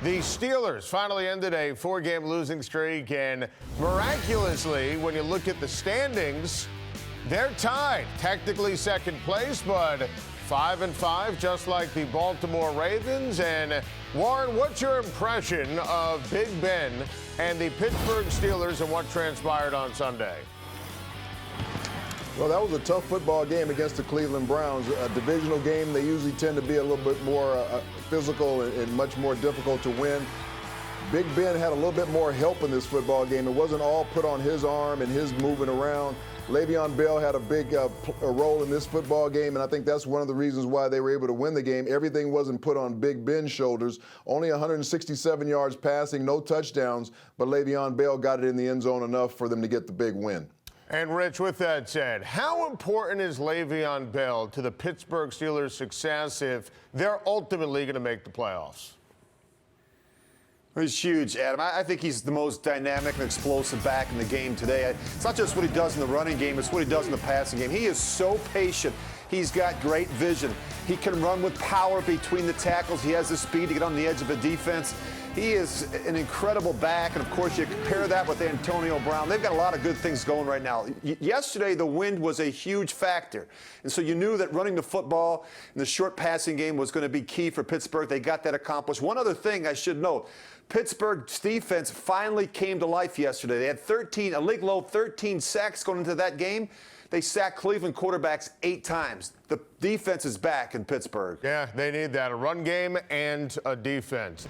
The Steelers finally ended a 4-game losing streak, and miraculously, when you look at the standings, they're tied. Technically second place, but 5-5, just like the Baltimore Ravens. And Warren, what's your impression of Big Ben and the Pittsburgh Steelers and what transpired on Sunday? Well, that was a tough football game against the Cleveland Browns. A divisional game, they usually tend to be a little bit more physical and much more difficult to win. Big Ben had a little bit more help in this football game. It wasn't all put on his arm and his moving around. Le'Veon Bell had a big role in this football game, and I think that's one of the reasons why they were able to win the game. Everything wasn't put on Big Ben's shoulders. Only 167 yards passing, no touchdowns, but Le'Veon Bell got it in the end zone enough for them to get the big win. And, Rich, with that said, how important is Le'Veon Bell to the Pittsburgh Steelers' success if they're ultimately going to make the playoffs? He's huge, Adam. I think he's the most dynamic and explosive back in the game today. It's not just what he does in the running game, it's what he does in the passing game. He is so patient. He's got great vision. He can run with power between the tackles. He has the speed to get on the edge of a defense. He is an incredible back, and of course you compare that with Antonio Brown. They've got a lot of good things going right now. Yesterday the wind was a huge factor, and so you knew that running the football in the short passing game was going to be key for Pittsburgh. They got that accomplished. One other thing I should note, Pittsburgh's defense finally came to life yesterday. They had a league low 13 sacks going into that game. They sacked Cleveland quarterbacks 8 times. The defense is back in Pittsburgh. Yeah, they need that, a run game and a defense.